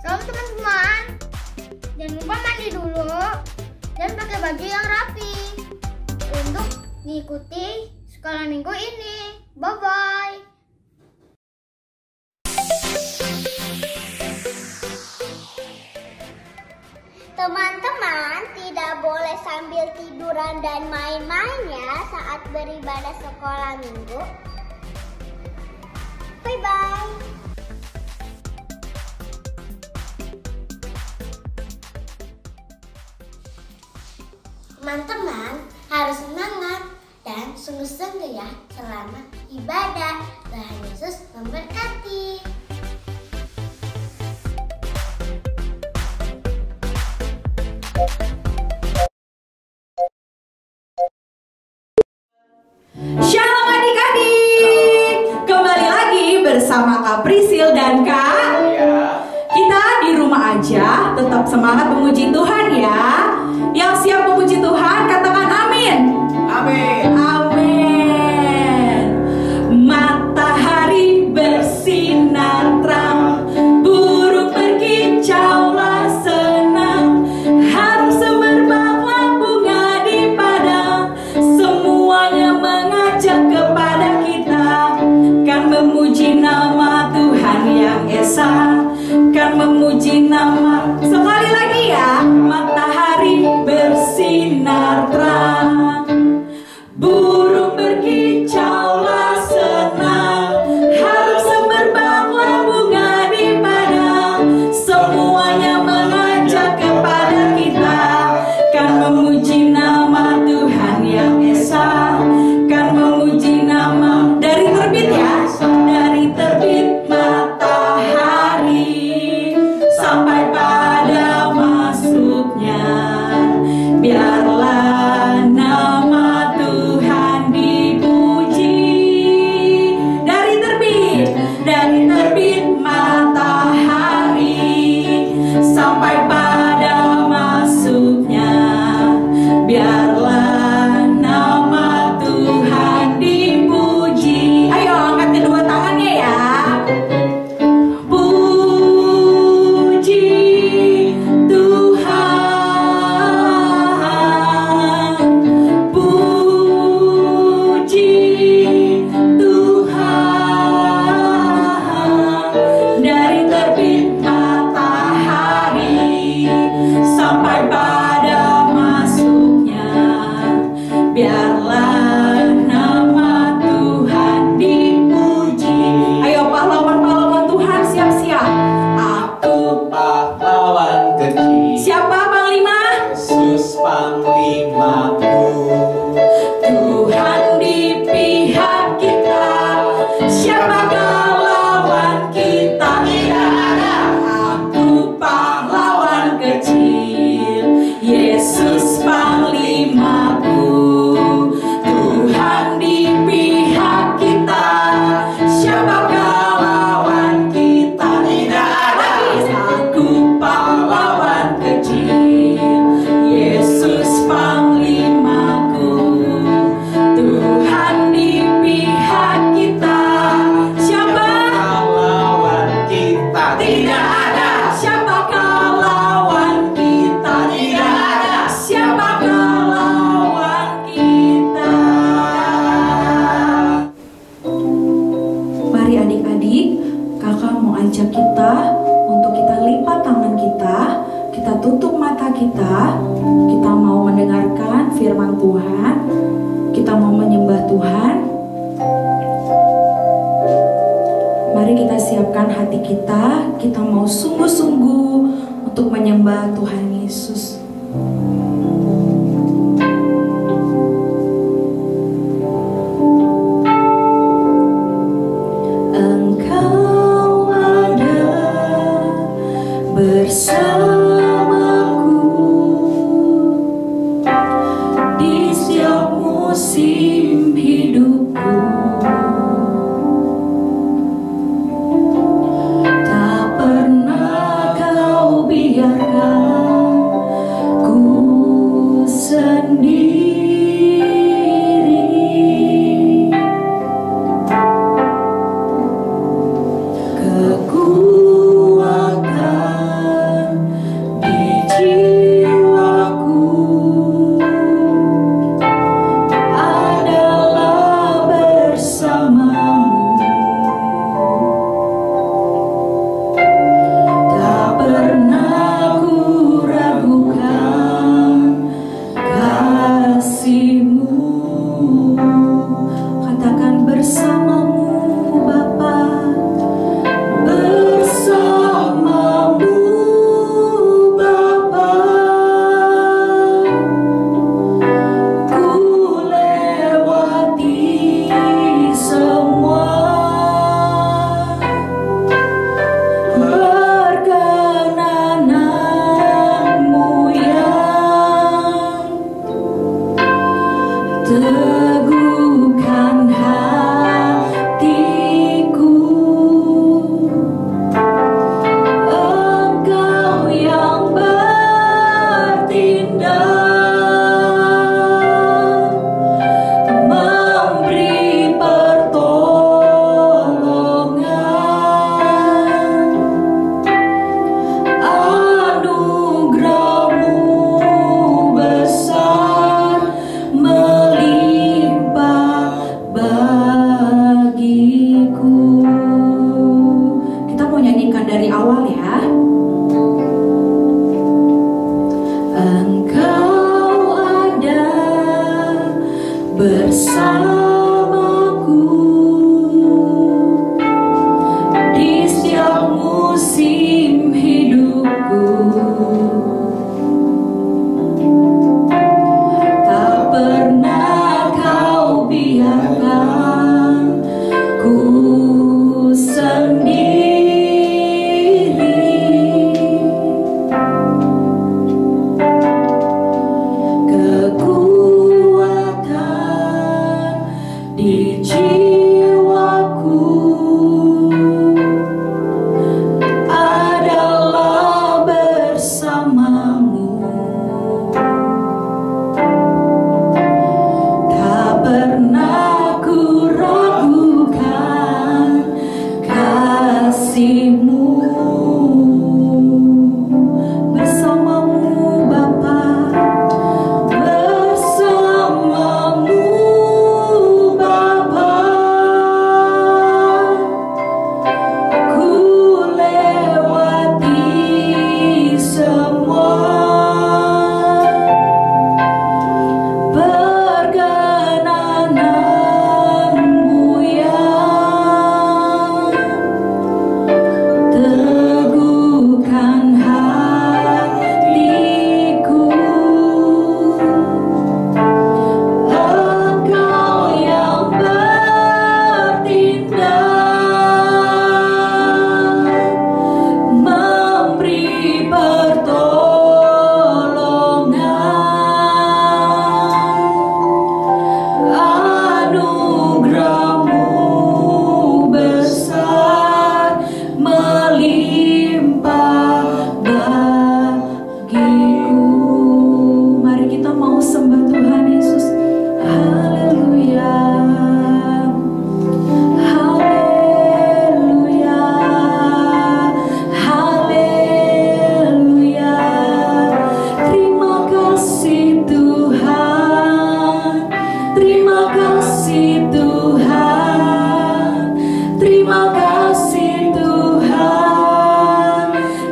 Shalom teman-teman. Jangan lupa mandi dulu dan pakai baju yang rapi untuk mengikuti sekolah minggu ini. Bye-bye. Teman-teman tidak boleh sambil tiduran dan main-main ya saat beribadah sekolah minggu. Bye-bye. Teman-teman harus semangat dan sungguh-sungguh ya selama ibadah. Tuhan Yesus memberkati. Shalom adik-adik, kembali lagi bersama Kak Prisil dan Kak. Kita di rumah aja tetap semangat memuji Tuhan ya. Yang siap memuji Tuhan katakan amin. Amin. Amin. Matahari bersinar terang, burung berkicaulah senang, harum semerbaklah bunga di padang, semuanya mengajak kepada kita kan memuji nama Tuhan yang esa, kan memuji nama. Sekali lagi ya, matahari bersinar terang, burung berkicaulah senang, harum semerbaklah bunga di padang, semuanya mengajak kepada kita kan memuji nama Tuhan yang esa, kan memuji nama. Dari terbit ya, dari terbit matahari sampai pada masuknya, biarlah nama Tuhan dipuji. Dari terbit matahari sampai pada masuknya, biarlah nama Tuhan dipuji. Ayo angkat kedua tangannya ya. Puji Tuhan, puji Tuhan. Dari terbit matahari sampai pada masuknya, biarlah nama Tuhan dipuji. Ayo pahlawan-pahlawan Tuhan siap-siap. Aku Pahlawan kecil, siapa Panglima? Yesus Panglimaku. Tuhan di pihak kita, siapakah lawan kita? Tidak ada. Aku pahlawan kecil, Yesus Panglimaku. Tuhan di pihak kita, siapakah lawan kita? Tidak ada. Aku pahlawan kecil, Yesus Panglimaku. Tuhan di pihak kita, siapa? Lawan kita Tidak ada. Siapakah lawan kita? Tidak ada. Siapakah lawan kita? Mari adik-adik, kakak mau ajak kita untuk kita lipat tangan kita tutup mata kita mau mendengarkan firman Tuhan, kita mau menyembah Tuhan. Mari kita siapkan hati kita mau sungguh-sungguh untuk menyembah Tuhan Yesus. Engkau ada bersamaku di setiap musim hidupku. Tak pernah kau biarkan ku sendiri. Kekuatan kasih-Mu. Katakan bersamamu Bapa, bersamamu Bapa, ku lewati semua perkenananmu yang teguhkan hatiku. Engkau yang bertindak, memberi pertolongan. Anugerah-Mu besar melimpah bagiku. Kita mau nyanyikan dari awal ya. Engkau ada bersamaku di setiap musim hidupku. Tak pernah Kau biarkan ku sendiri. Kekuatan di jiwaku adalah bersamamu. Tak pernah ku ragukan kasih-Mu. Bersamamu Bapa, bersamamu Bapa, ku lewati semua perkenananmu yang teguhkan hatiku. Engkau yang bertindak, memberi pertolongan. Anugerah-Mu besar melimpah bagiku. Mari kita mau sembah Tuhan Yesus. Haleluya, haleluya, haleluya. Terima kasih Tuhan, terima kasih Tuhan, terima kasih Tuhan,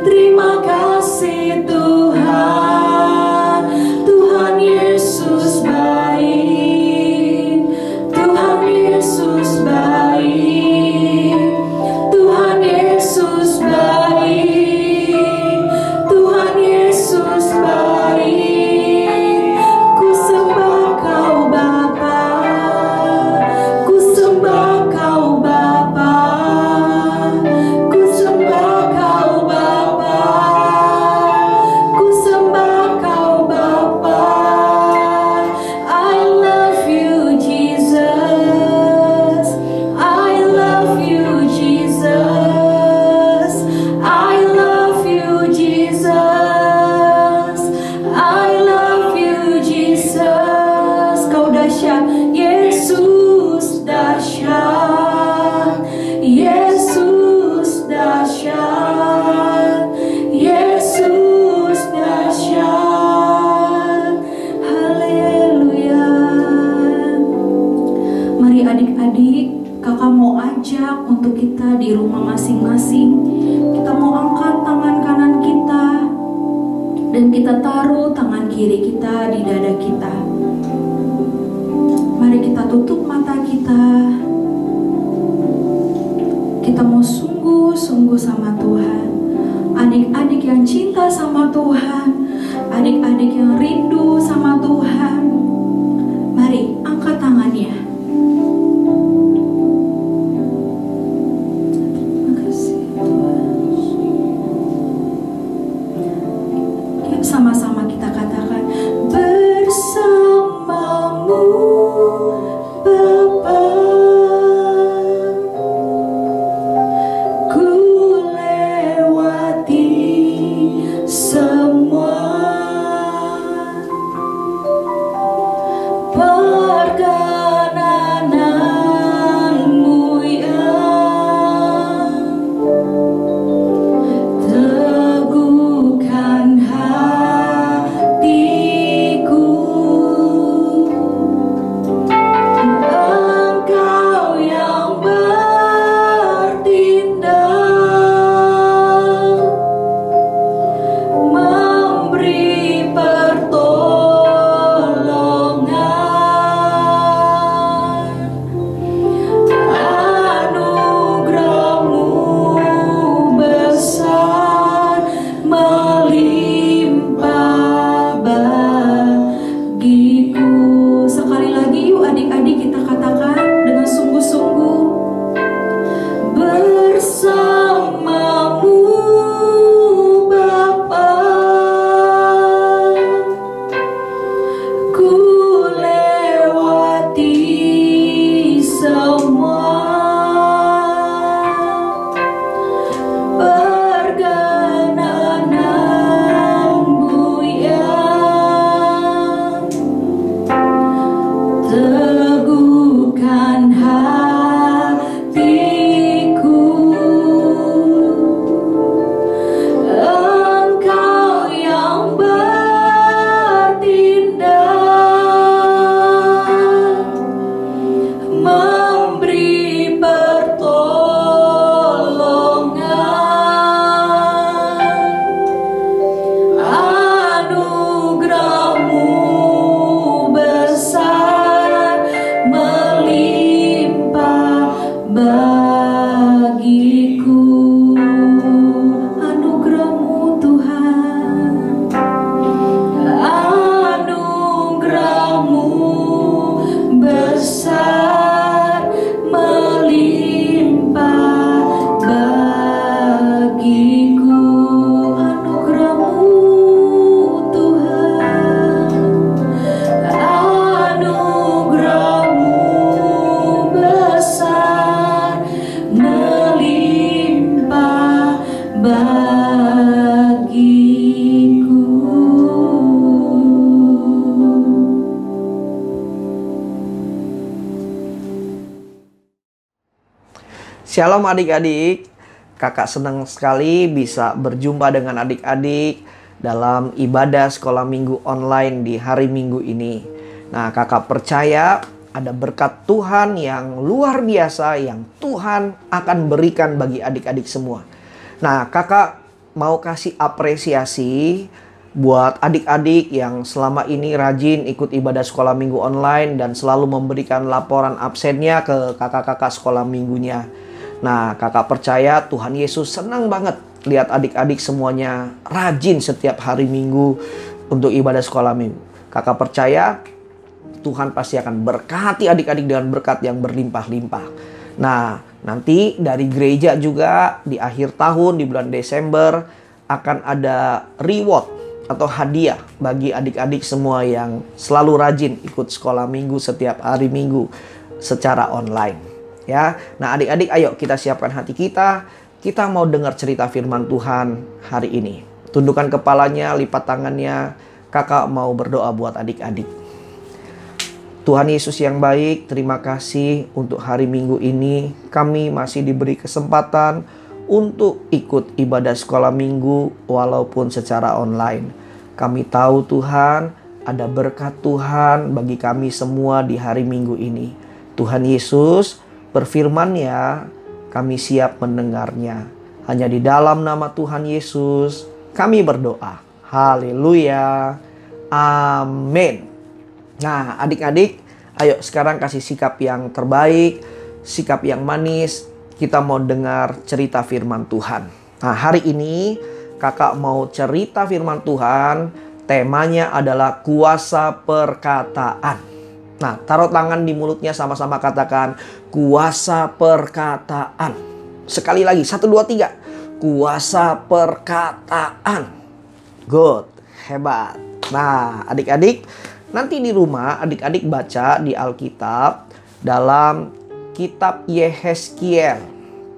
terima kasih Tuhan. Tuhan Yesus baik, Tuhan Yesus baik, Tuhan Yesus baik, Tuhan Yesus baik. Ku sembah Kau Bapa, ku sembah Kau Bapa, ku sembah Kau Bapa, ku sembah Kau Bapa. I love you Jesus, I love you Jesus, I love you Jesus, I love you Jesus. Kau dahsyat, Yesus dahsyat, Yesus dahsyat, Yesus dahsyat. Haleluya. Mari adik-adik, kakak mau ajak untuk kita di rumah masing-masing. Kita mau angkat tangan kanan kita dan kita taruh tangan kiri kita di dada kita. sama Tuhan, adik-adik yang rindu sama Tuhan, mari angkat tangannya. Terima kasih Tuhan. Yuk sama-sama kita katakan, bersamamu Bapa. Shalom adik-adik, kakak senang sekali bisa berjumpa dengan adik-adik dalam ibadah sekolah minggu online di hari Minggu ini. Nah, kakak percaya ada berkat Tuhan yang luar biasa yang Tuhan akan berikan bagi adik-adik semua. Nah, kakak mau kasih apresiasi buat adik-adik yang selama ini rajin ikut ibadah sekolah minggu online dan selalu memberikan laporan absennya ke kakak-kakak sekolah minggunya. Nah, kakak percaya Tuhan Yesus senang banget lihat adik-adik semuanya rajin setiap hari Minggu untuk ibadah sekolah minggu. Kakak percaya Tuhan pasti akan berkati adik-adik dengan berkat yang berlimpah-limpah. Nah, nanti dari gereja juga di akhir tahun di bulan Desember akan ada reward atau hadiah bagi adik-adik semua yang selalu rajin ikut sekolah minggu setiap hari Minggu secara online. Ya, nah adik-adik ayo kita siapkan hati kita. Kita mau dengar cerita firman Tuhan hari ini. Tundukkan kepalanya, lipat tangannya. Kakak mau berdoa buat adik-adik. Tuhan Yesus yang baik, terima kasih untuk hari Minggu ini. Kami masih diberi kesempatan untuk ikut ibadah sekolah minggu walaupun secara online. Kami tahu Tuhan, ada berkat Tuhan bagi kami semua di hari Minggu ini. Tuhan Yesus, berfirman-Nya, kami siap mendengarnya. Hanya di dalam nama Tuhan Yesus kami berdoa. Haleluya. Amin. Nah, adik-adik, ayo sekarang kasih sikap yang terbaik, sikap yang manis. Kita mau dengar cerita firman Tuhan. Nah, hari ini kakak mau cerita firman Tuhan. Temanya adalah kuasa perkataan. Nah, taruh tangan di mulutnya, sama-sama katakan kuasa perkataan. Sekali lagi, 1, 2, 3. Kuasa perkataan. Good, hebat. Nah, adik-adik, nanti di rumah adik-adik baca di Alkitab dalam kitab Yehezkiel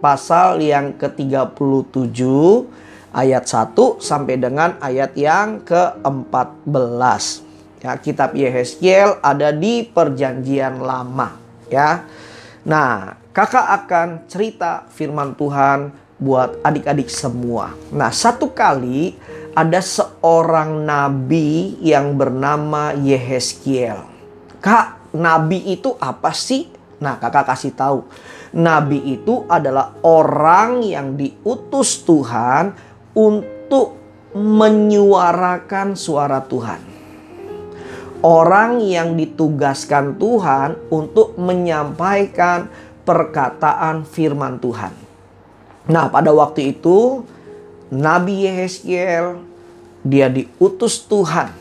pasal yang ke-37 ayat 1 sampai dengan ayat yang ke-14. Ya, kitab Yehezkiel ada di Perjanjian Lama, ya. Nah, kakak akan cerita firman Tuhan buat adik-adik semua. Nah, satu kali ada seorang nabi yang bernama Yehezkiel. Kak, nabi itu apa sih? Nah, kakak kasih tahu. Nabi itu adalah orang yang diutus Tuhan untuk menyuarakan suara Tuhan. Orang yang ditugaskan Tuhan untuk menyampaikan perkataan firman Tuhan. Nah, pada waktu itu Nabi Yehezkiel dia diutus Tuhan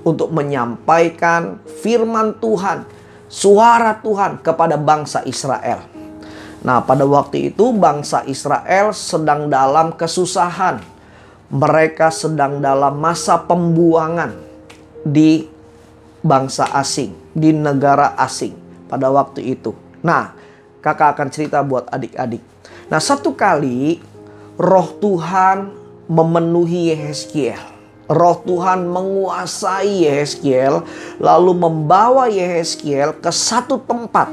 untuk menyampaikan firman Tuhan, suara Tuhan kepada bangsa Israel. Nah, pada waktu itu bangsa Israel sedang dalam kesusahan. Mereka sedang dalam masa pembuangan di bangsa asing, di negara asing pada waktu itu. Nah, kakak akan cerita buat adik-adik. Nah, satu kali Roh Tuhan memenuhi Yehezkiel. Roh Tuhan menguasai Yehezkiel, lalu membawa Yehezkiel ke satu tempat.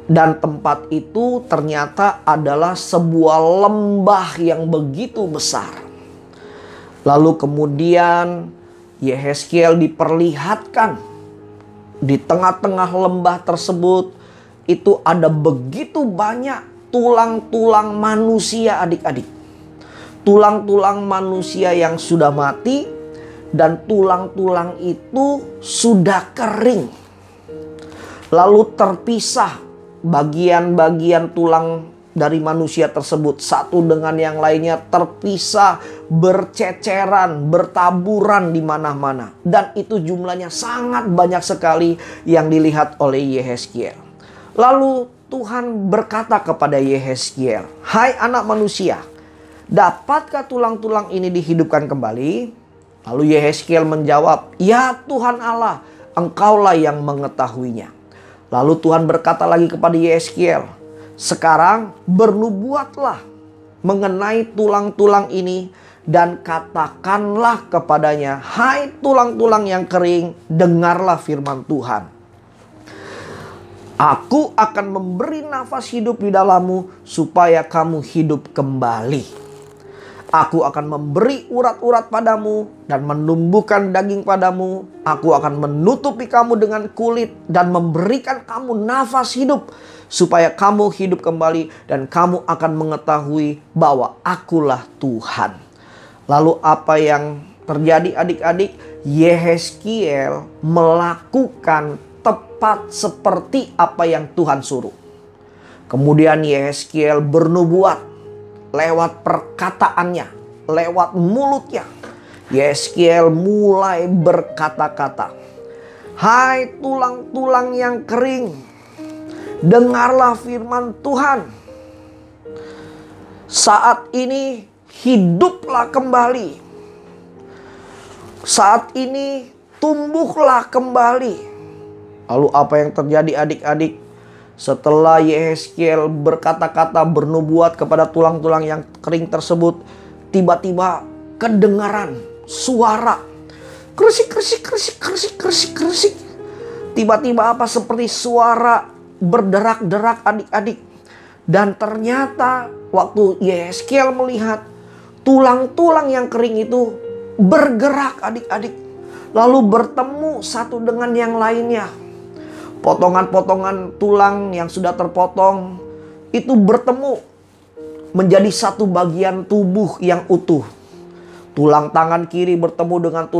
Dan tempat itu ternyata adalah sebuah lembah yang begitu besar. Lalu kemudian Yehezkiel diperlihatkan di tengah-tengah lembah tersebut itu ada begitu banyak tulang-tulang manusia, adik-adik. Tulang-tulang manusia yang sudah mati dan tulang-tulang itu sudah kering. Lalu terpisah bagian-bagian tulang dari manusia tersebut satu dengan yang lainnya, terpisah, berceceran, bertaburan di mana-mana. Dan itu jumlahnya sangat banyak sekali yang dilihat oleh Yehezkiel. Lalu Tuhan berkata kepada Yehezkiel, "Hai anak manusia, dapatkah tulang-tulang ini dihidupkan kembali?" Lalu Yehezkiel menjawab, "Ya Tuhan Allah, Engkaulah yang mengetahuinya." Lalu Tuhan berkata lagi kepada Yehezkiel, "Sekarang bernubuatlah mengenai tulang-tulang ini dan katakanlah kepadanya, hai tulang-tulang yang kering, dengarlah firman Tuhan. Aku akan memberi nafas hidup di dalammu supaya kamu hidup kembali. Aku akan memberi urat-urat padamu dan menumbuhkan daging padamu. Aku akan menutupi kamu dengan kulit dan memberikan kamu nafas hidup supaya kamu hidup kembali dan kamu akan mengetahui bahwa akulah Tuhan." Lalu apa yang terjadi adik-adik? Yehezkiel melakukan tepat seperti apa yang Tuhan suruh. Kemudian Yehezkiel bernubuat lewat perkataannya, lewat mulutnya. Yehezkiel mulai berkata-kata, "Hai tulang-tulang yang kering, dengarlah firman Tuhan. Saat ini hiduplah kembali. Saat ini tumbuhlah kembali." Lalu apa yang terjadi adik-adik? Setelah Yehezkiel berkata-kata, bernubuat kepada tulang-tulang yang kering tersebut, tiba-tiba kedengaran suara kresik, kresik, kresik, kresik, kresik, kresik. Tiba-tiba apa? Seperti suara berderak-derak adik-adik. Dan ternyata waktu Yehezkiel melihat, tulang-tulang yang kering itu bergerak adik-adik. Lalu bertemu satu dengan yang lainnya. Potongan-potongan tulang yang sudah terpotong itu bertemu menjadi satu bagian tubuh yang utuh. Tulang tangan kiri bertemu dengan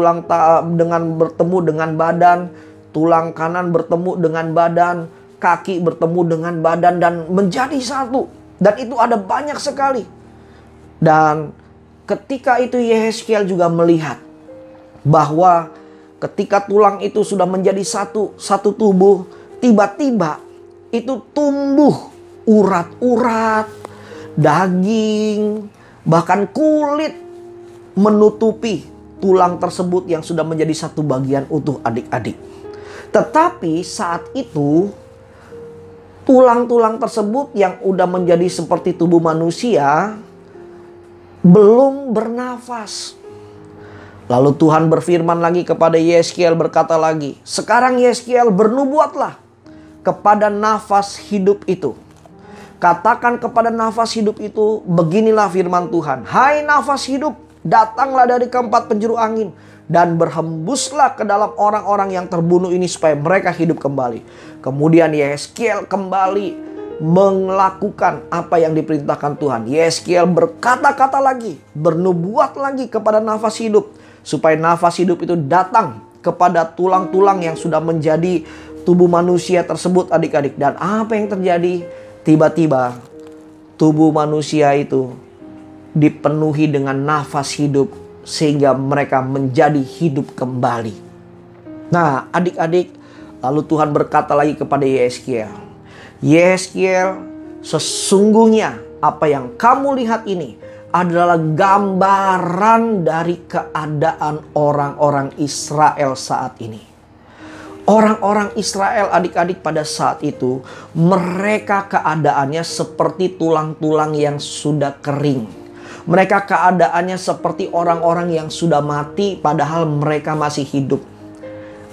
badan, tulang kanan bertemu dengan badan, kaki bertemu dengan badan dan menjadi satu. Dan itu ada banyak sekali. Dan ketika itu Yehezkiel juga melihat bahwa ketika tulang itu sudah menjadi satu tubuh, tiba-tiba itu tumbuh urat-urat, daging, bahkan kulit menutupi tulang tersebut yang sudah menjadi satu bagian utuh adik-adik. Tetapi saat itu tulang-tulang tersebut yang udah menjadi seperti tubuh manusia belum bernafas. Lalu Tuhan berfirman lagi kepada Yehezkiel, berkata lagi, sekarang Yehezkiel bernubuatlah kepada nafas hidup itu. Katakan kepada nafas hidup itu, beginilah firman Tuhan. Hai nafas hidup, datanglah dari keempat penjuru angin dan berhembuslah ke dalam orang-orang yang terbunuh ini supaya mereka hidup kembali. Kemudian Yehezkiel kembali melakukan apa yang diperintahkan Tuhan. Yehezkiel berkata-kata lagi, bernubuat lagi kepada nafas hidup, supaya nafas hidup itu datang kepada tulang-tulang yang sudah menjadi tubuh manusia tersebut, adik-adik. Dan apa yang terjadi? Tiba-tiba tubuh manusia itu dipenuhi dengan nafas hidup sehingga mereka menjadi hidup kembali. Nah, adik-adik, lalu Tuhan berkata lagi kepada Yehezkiel, Yehezkiel, sesungguhnya apa yang kamu lihat ini adalah gambaran dari keadaan orang-orang Israel saat ini. Orang-orang Israel, adik-adik, pada saat itu mereka keadaannya seperti tulang-tulang yang sudah kering. Mereka keadaannya seperti orang-orang yang sudah mati padahal mereka masih hidup.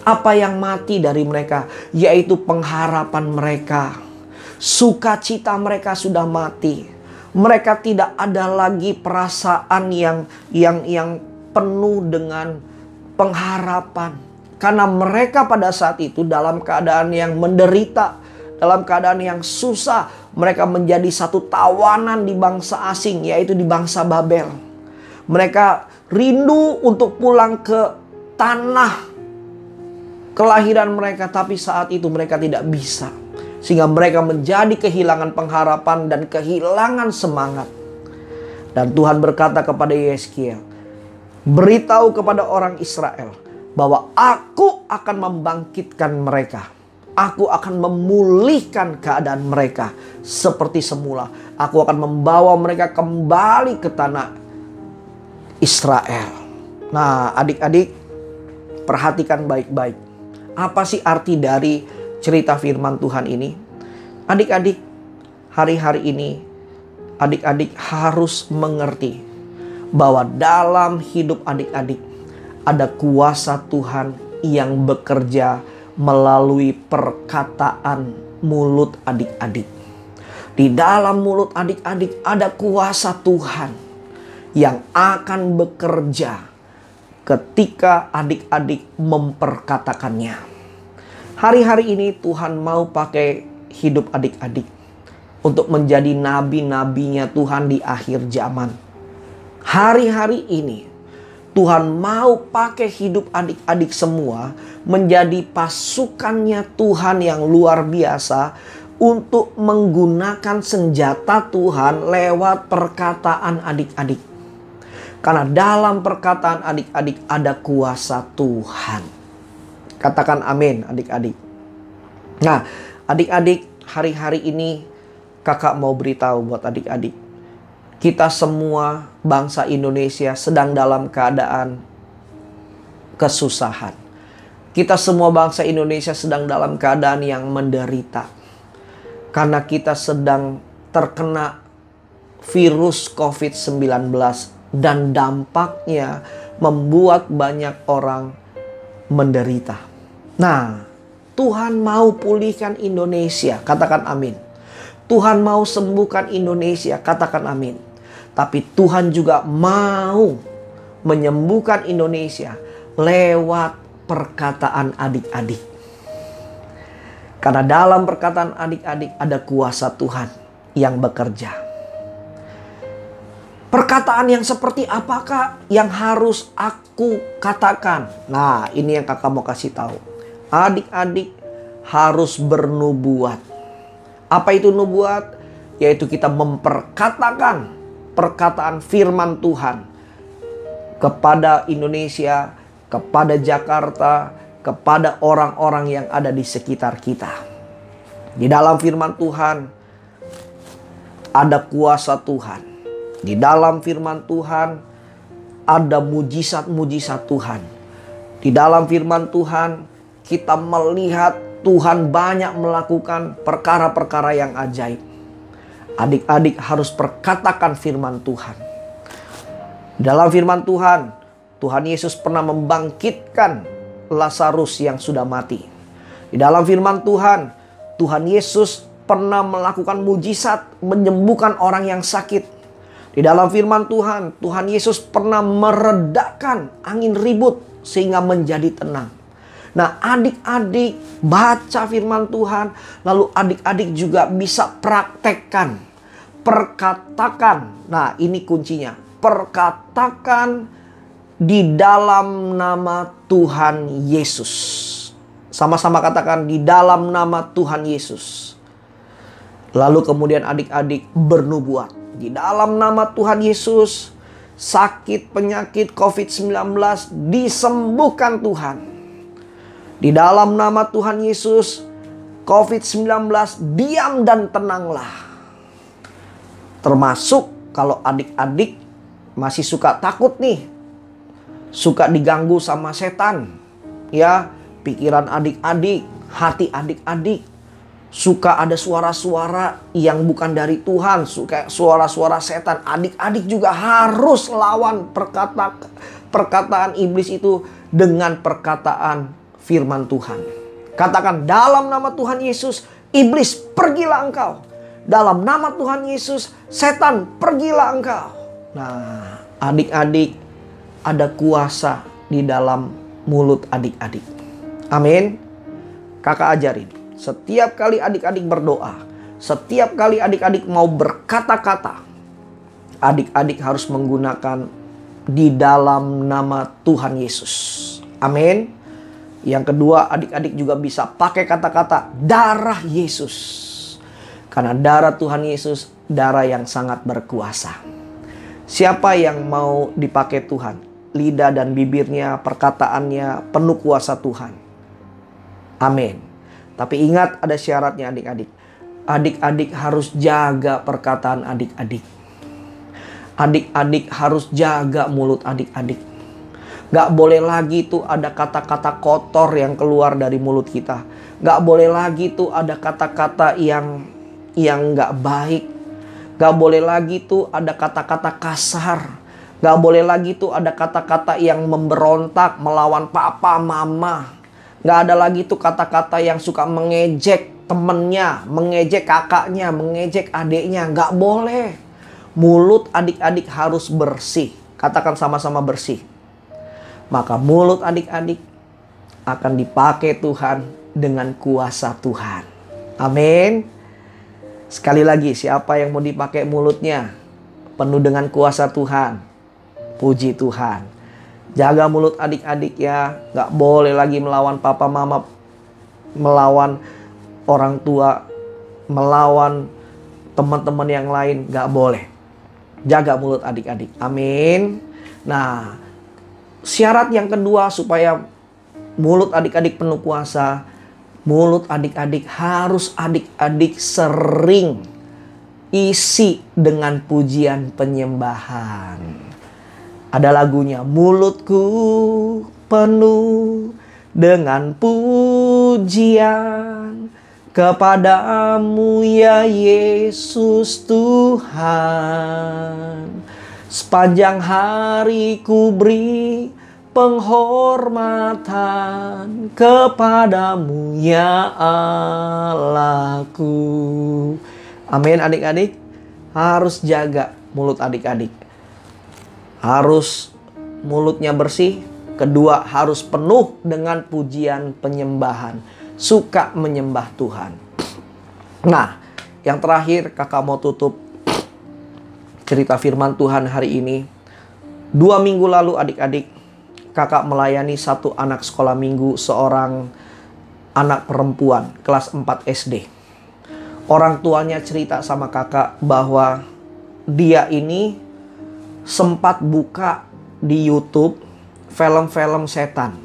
Apa yang mati dari mereka? Yaitu pengharapan mereka. Sukacita mereka sudah mati. Mereka tidak ada lagi perasaan yang penuh dengan pengharapan. Karena mereka pada saat itu dalam keadaan yang menderita, dalam keadaan yang susah. Mereka menjadi satu tawanan di bangsa asing, yaitu di bangsa Babel. Mereka rindu untuk pulang ke tanah kelahiran mereka, tapi saat itu mereka tidak bisa. Sehingga mereka menjadi kehilangan pengharapan dan kehilangan semangat. Dan Tuhan berkata kepada Yehezkiel, beritahu kepada orang Israel bahwa aku akan membangkitkan mereka. Aku akan memulihkan keadaan mereka seperti semula. Aku akan membawa mereka kembali ke tanah Israel. Nah, adik-adik, perhatikan baik-baik. Apa sih arti dari cerita firman Tuhan ini? Adik-adik, hari-hari ini adik-adik harus mengerti bahwa dalam hidup adik-adik ada kuasa Tuhan yang bekerja melalui perkataan mulut adik-adik. Di dalam mulut adik-adik ada kuasa Tuhan yang akan bekerja ketika adik-adik memperkatakannya. Hari-hari ini Tuhan mau pakai hidup adik-adik untuk menjadi nabi-nabinya Tuhan di akhir zaman. Hari-hari ini Tuhan mau pakai hidup adik-adik semua menjadi pasukannya Tuhan yang luar biasa untuk menggunakan senjata Tuhan lewat perkataan adik-adik. Karena dalam perkataan adik-adik ada kuasa Tuhan. Katakan amin, adik-adik. Nah, adik-adik, hari-hari ini kakak mau beritahu buat adik-adik. Kita semua bangsa Indonesia sedang dalam keadaan kesusahan. Kita semua bangsa Indonesia sedang dalam keadaan yang menderita. Karena kita sedang terkena virus COVID-19 dan dampaknya membuat banyak orang menderita. Nah, Tuhan mau pulihkan Indonesia, katakan amin. Tuhan mau sembuhkan Indonesia, katakan amin. Tapi Tuhan juga mau menyembuhkan Indonesia lewat perkataan adik-adik. Karena dalam perkataan adik-adik ada kuasa Tuhan yang bekerja. Perkataan yang seperti apakah yang harus aku katakan? Nah, ini yang kakak mau kasih tahu. Adik-adik harus bernubuat. Apa itu nubuat? Yaitu kita memperkatakan perkataan firman Tuhan kepada Indonesia, kepada Jakarta, kepada orang-orang yang ada di sekitar kita. Di dalam firman Tuhan ada kuasa Tuhan. Di dalam firman Tuhan ada mujizat-mujizat Tuhan. Di dalam firman Tuhan kita melihat Tuhan banyak melakukan perkara-perkara yang ajaib. Adik-adik harus perkatakan firman Tuhan. Dalam firman Tuhan, Tuhan Yesus pernah membangkitkan Lazarus yang sudah mati. Di dalam firman Tuhan, Tuhan Yesus pernah melakukan mujizat menyembuhkan orang yang sakit. Di dalam firman Tuhan, Tuhan Yesus pernah meredakan angin ribut sehingga menjadi tenang. Nah, adik-adik baca firman Tuhan, lalu adik-adik juga bisa praktekkan, perkatakan. Nah, ini kuncinya. Perkatakan di dalam nama Tuhan Yesus. Sama-sama katakan di dalam nama Tuhan Yesus. Lalu kemudian adik-adik bernubuat. Di dalam nama Tuhan Yesus, sakit penyakit COVID-19 disembuhkan Tuhan. Di dalam nama Tuhan Yesus, COVID-19 diam dan tenanglah. Termasuk kalau adik-adik masih suka takut nih, suka diganggu sama setan, ya, pikiran adik-adik, hati adik-adik, suka ada suara-suara yang bukan dari Tuhan, suka suara-suara setan, adik-adik juga harus lawan perkataan iblis itu dengan perkataan firman Tuhan. Katakan dalam nama Tuhan Yesus, iblis pergilah engkau. Dalam nama Tuhan Yesus, setan pergilah engkau. Nah, adik-adik, ada kuasa di dalam mulut adik-adik. Amin. Kakak ajarin, setiap kali adik-adik berdoa, setiap kali adik-adik mau berkata-kata, adik-adik harus menggunakan di dalam nama Tuhan Yesus. Amin. Yang kedua, adik-adik juga bisa pakai kata-kata darah Yesus. Karena darah Tuhan Yesus, darah yang sangat berkuasa. Siapa yang mau dipakai Tuhan? Lidah dan bibirnya, perkataannya penuh kuasa Tuhan. Amin. Tapi ingat ada syaratnya adik-adik. Adik-adik harus jaga perkataan adik-adik. Adik-adik harus jaga mulut adik-adik. Gak boleh lagi tuh ada kata-kata kotor yang keluar dari mulut kita. Gak boleh lagi tuh ada kata-kata yang gak baik. Gak boleh lagi tuh ada kata-kata kasar. Gak boleh lagi tuh ada kata-kata yang memberontak melawan papa, mama. Gak ada lagi tuh kata-kata yang suka mengejek temennya, mengejek kakaknya, mengejek adiknya. Gak boleh. Mulut adik-adik harus bersih. Katakan sama-sama bersih. Maka mulut adik-adik akan dipakai Tuhan dengan kuasa Tuhan. Amin. Sekali lagi, siapa yang mau dipakai mulutnya? Penuh dengan kuasa Tuhan. Puji Tuhan. Jaga mulut adik-adik ya. Gak boleh lagi melawan papa mama, melawan orang tua, melawan teman-teman yang lain. Gak boleh. Jaga mulut adik-adik. Amin. Nah, syarat yang kedua supaya mulut adik-adik penuh kuasa, mulut adik-adik harus adik-adik sering isi dengan pujian penyembahan. Ada lagunya, mulutku penuh dengan pujian kepadamu ya Yesus Tuhan. Sepanjang hari ku beri penghormatan kepadamu ya Allahku. Amin adik-adik. Harus jaga mulut adik-adik. Harus mulutnya bersih. Kedua, harus penuh dengan pujian penyembahan. Suka menyembah Tuhan. Nah, yang terakhir kakak mau tutup cerita firman Tuhan hari ini. 2 minggu lalu adik-adik, kakak melayani satu anak sekolah minggu, seorang anak perempuan kelas 4 SD. Orang tuanya cerita sama kakak bahwa dia ini sempat buka di YouTube film-film setan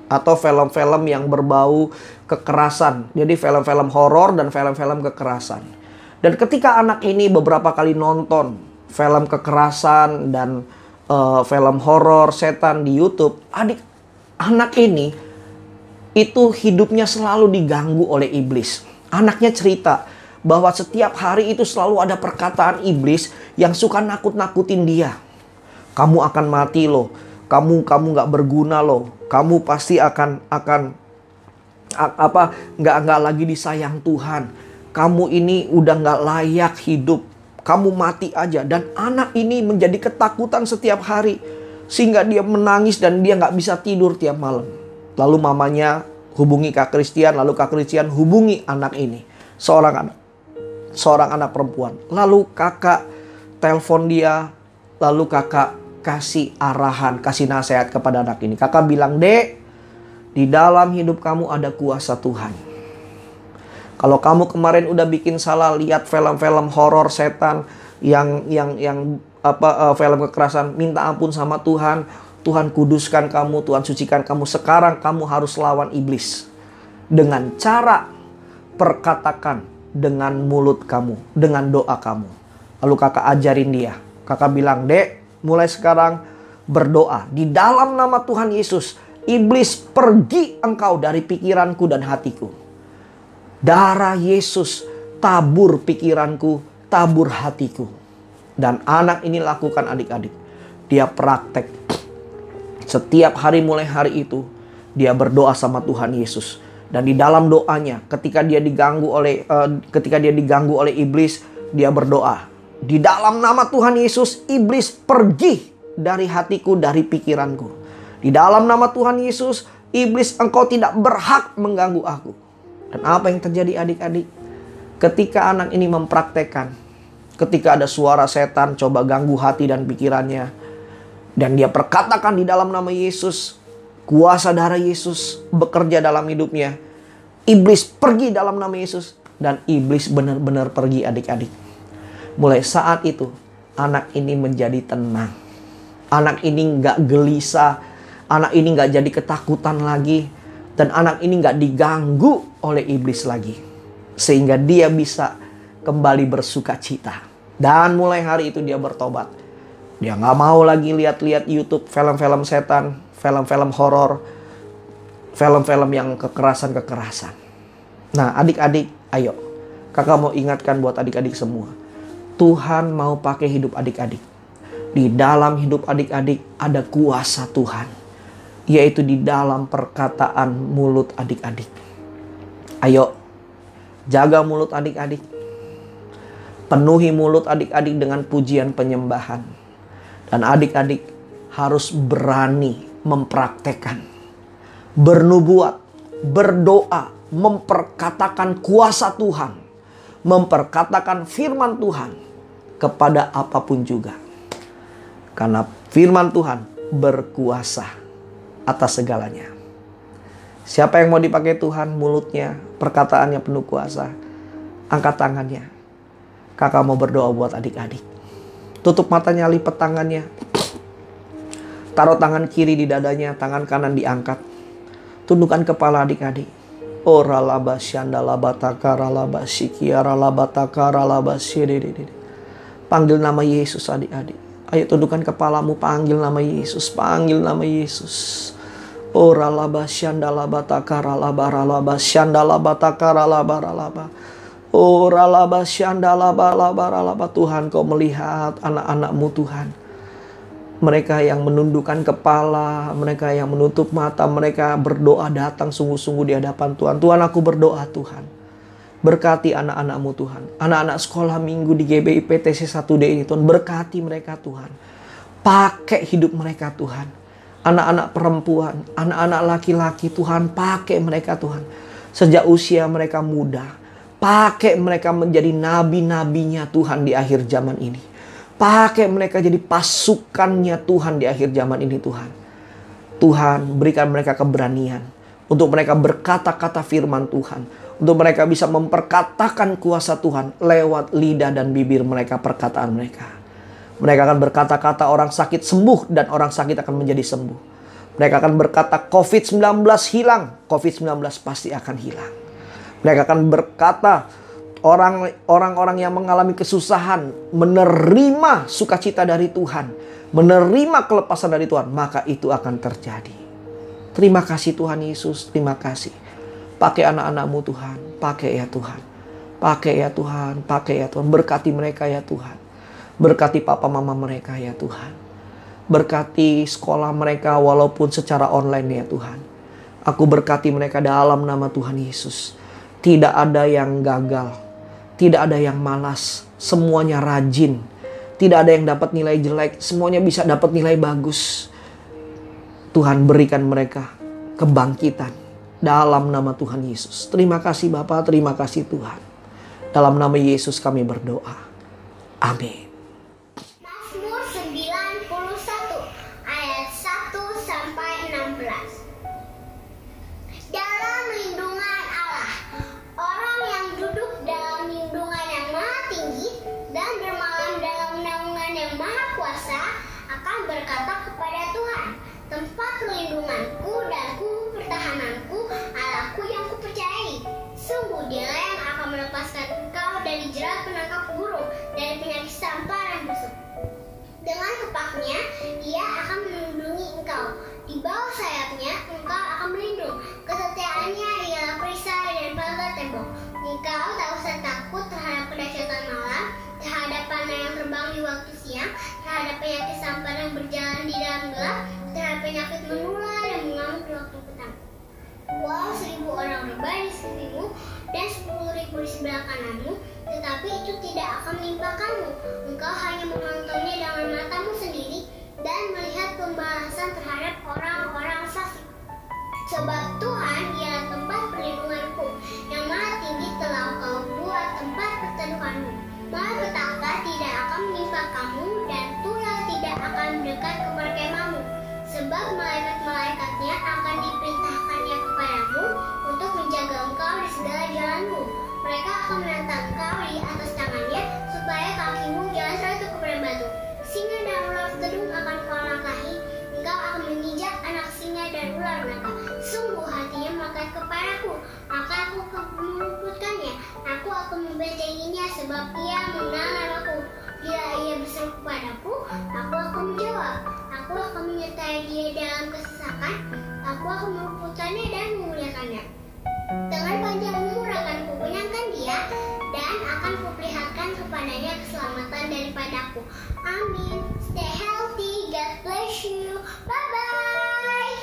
atau film-film yang berbau kekerasan. Jadi film-film horor dan film-film kekerasan. Dan ketika anak ini beberapa kali nonton film kekerasan dan film horor setan di YouTube, anak ini itu hidupnya selalu diganggu oleh iblis. Anaknya cerita bahwa setiap hari itu selalu ada perkataan iblis yang suka nakut-nakutin dia. Kamu akan mati loh. Kamu nggak berguna loh. Kamu pasti akan nggak lagi disayang Tuhan. Kamu ini udah nggak layak hidup. Kamu mati aja. Dan anak ini menjadi ketakutan setiap hari, sehingga dia menangis dan dia nggak bisa tidur tiap malam. Lalu mamanya hubungi Kak Christian, lalu Kak Christian hubungi anak ini, seorang anak perempuan. Lalu kakak telepon dia, lalu kakak kasih arahan, kasih nasihat kepada anak ini. Kakak bilang, "Dek, di dalam hidup kamu ada kuasa Tuhan. Kalau kamu kemarin udah bikin salah, lihat film-film horor setan yang film kekerasan, minta ampun sama Tuhan. Tuhan kuduskan kamu, Tuhan sucikan kamu. Sekarang kamu harus lawan iblis dengan cara perkatakan dengan mulut kamu, dengan doa kamu." Lalu kakak ajarin dia. Kakak bilang, "Dek, mulai sekarang berdoa di dalam nama Tuhan Yesus. Iblis, pergi engkau dari pikiranku dan hatiku. Darah Yesus tabur pikiranku, tabur hatiku." Dan anak ini lakukan adik-adik. Dia praktek. Setiap hari mulai hari itu, dia berdoa sama Tuhan Yesus. Dan di dalam doanya, ketika dia diganggu oleh iblis, dia berdoa, "Di dalam nama Tuhan Yesus, iblis pergi dari hatiku, dari pikiranku. Di dalam nama Tuhan Yesus, iblis engkau tidak berhak mengganggu aku." Dan apa yang terjadi adik-adik? Ketika anak ini mempraktekkan, ketika ada suara setan coba ganggu hati dan pikirannya, dan dia perkatakan di dalam nama Yesus, kuasa darah Yesus bekerja dalam hidupnya. Iblis pergi dalam nama Yesus. Dan iblis benar-benar pergi adik-adik. Mulai saat itu, anak ini menjadi tenang. Anak ini gak gelisah. Anak ini gak jadi ketakutan lagi. Dan anak ini gak diganggu oleh iblis lagi. Sehingga dia bisa kembali bersuka cita. Dan mulai hari itu dia bertobat. Dia gak mau lagi lihat-lihat YouTube film-film setan, film-film horor, film-film yang kekerasan-kekerasan. Nah adik-adik, ayo. Kakak mau ingatkan buat adik-adik semua. Tuhan mau pakai hidup adik-adik. Di dalam hidup adik-adik ada kuasa Tuhan. Yaitu di dalam perkataan mulut adik-adik. Ayo, jaga mulut adik-adik. Penuhi mulut adik-adik dengan pujian penyembahan. Dan adik-adik harus berani mempraktekkan, bernubuat, berdoa, memperkatakan kuasa Tuhan, memperkatakan firman Tuhan kepada apapun juga. Karena firman Tuhan berkuasa atas segalanya. Siapa yang mau dipakai Tuhan, mulutnya, perkataannya penuh kuasa, angkat tangannya. Kakak mau berdoa buat adik-adik. Tutup matanya, lipat tangannya. Taruh tangan kiri di dadanya, tangan kanan diangkat. Tundukkan kepala adik-adik. Ora laba syanda laba takara laba sikiara laba takara laba sidididi. Panggil nama Yesus adik-adik. Ayo tundukkan kepalamu, panggil nama Yesus, panggil nama Yesus. Ora laba syanda laba takara laba laba syanda laba takara laba laba. Ora laba syanda laba laba laba. Tuhan, kau melihat anak-anak-Mu Tuhan. Mereka yang menundukkan kepala, mereka yang menutup mata, mereka berdoa datang sungguh-sungguh di hadapan Tuhan. Tuhan, aku berdoa Tuhan. Berkati anak-anak-Mu Tuhan. Anak-anak sekolah minggu di GBI PTC 1D ini Tuhan. Berkati mereka Tuhan. Pakai hidup mereka Tuhan. Anak-anak perempuan, anak-anak laki-laki Tuhan, pakai mereka Tuhan. Sejak usia mereka muda. Pakai mereka menjadi nabi-nabinya Tuhan di akhir zaman ini. Pakai mereka jadi pasukannya Tuhan di akhir zaman ini Tuhan. Tuhan, berikan mereka keberanian untuk mereka berkata-kata firman Tuhan. Untuk mereka bisa memperkatakan kuasa Tuhan lewat lidah dan bibir mereka, perkataan mereka. Mereka akan berkata-kata orang sakit sembuh dan orang sakit akan menjadi sembuh. Mereka akan berkata COVID-19 hilang, COVID-19 pasti akan hilang. Mereka akan berkata orang-orang yang mengalami kesusahan menerima sukacita dari Tuhan, menerima kelepasan dari Tuhan, maka itu akan terjadi. Terima kasih Tuhan Yesus, terima kasih. Pakai anak-anak-Mu Tuhan, pakai ya Tuhan. Pakai ya Tuhan, pakai ya Tuhan. Berkati mereka ya Tuhan. Berkati papa mama mereka ya Tuhan. Berkati sekolah mereka walaupun secara online ya Tuhan. Aku berkati mereka dalam nama Tuhan Yesus. Tidak ada yang gagal. Tidak ada yang malas. Semuanya rajin. Tidak ada yang dapat nilai jelek. Semuanya bisa dapat nilai bagus. Tuhan berikan mereka kebangkitan dalam nama Tuhan Yesus. Terima kasih Bapa, terima kasih Tuhan. Dalam nama Yesus kami berdoa. Amin. Mazmur 91 ayat 1 sampai 16. Dalam lindungan Allah, orang yang duduk dalam lindungan yang maha tinggi dan bermalam dalam naungan yang maha kuasa akan berkata kepada Tuhan, tempat perlindunganku dan pertahananku, Allahku yang kupercayai. Sungguh Dialah yang akan melepaskan engkau dari jerat penangkap burung, dari penyakit sampar dan busuk. Dengan kepaknya, Ia akan melindungi engkau. Di bawah sayapnya, engkau akan melindung. Kesetiaannya ialah perisai dan pagar tembok. Engkau tak usah takut terhadap kedahsyatan malam, terhadap panah yang terbang di waktu siang, terhadap penyakit sampar yang berjalan di dalam gelap, terhadap penyakit menular yang mengamuk di waktu petang. Walau 1000 orang rebah di sampingmu dan 10.000 di sebelah kananmu, tetapi itu tidak akan menimpa kamu. Engkau hanya menontonnya dengan matamu sendiri dan melihat pembalasan terhadap orang-orang fasik. Sebab Tuhan ialah tempat perlindunganku, yang maha tinggi telah Engkau buat tempat perteduhanmu. Malapetaka tidak akan menimpa kamu dan tulah tidak akan mendekat ke perkemahanmu. Sebab malaikat-malaikatnya akan diperintahkannya kepadamu untuk menjaga engkau di segala jalanmu. Mereka akan menantang engkau di atas tangannya, supaya kakimu jangan terjatuh kepada batu. Singa dan ular tedung akan kau langkahi, engkau akan menginjak anak singa dan ular naga. Sungguh hatinya melekat kepadaku, maka aku akan meluputkannya. Aku akan membentenginya, sebab ia mengenal namaku. Bila ia berseru kepadaku, aku akan menjawab. Aku akan menyertai dia dalam kesesakan. Aku akan meluputkannya dan memuliakannya. Dengan panjang umur akan kukenyangkan dia, dan akan kuperlihatkan kepadanya keselamatan daripadaku. Amin. Stay healthy. God bless you. Bye-bye.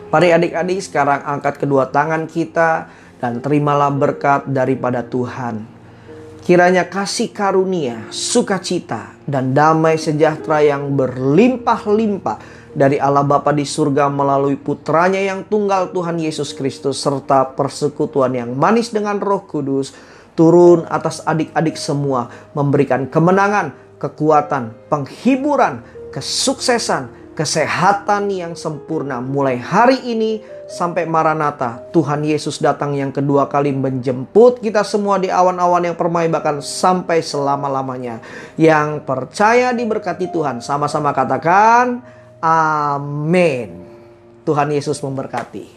Mari adik-adik sekarang angkat kedua tangan kita dan terimalah berkat daripada Tuhan. Kiranya kasih karunia, sukacita, dan damai sejahtera yang berlimpah-limpah dari Allah Bapa di surga melalui putranya yang tunggal Tuhan Yesus Kristus serta persekutuan yang manis dengan Roh Kudus turun atas adik-adik semua, memberikan kemenangan, kekuatan, penghiburan, kesuksesan, kesehatan yang sempurna mulai hari ini sampai Maranatha. Tuhan Yesus datang yang kedua kali menjemput kita semua di awan-awan yang permai bahkan sampai selama-lamanya. Yang percaya diberkati Tuhan, sama-sama katakan amin. Tuhan Yesus memberkati.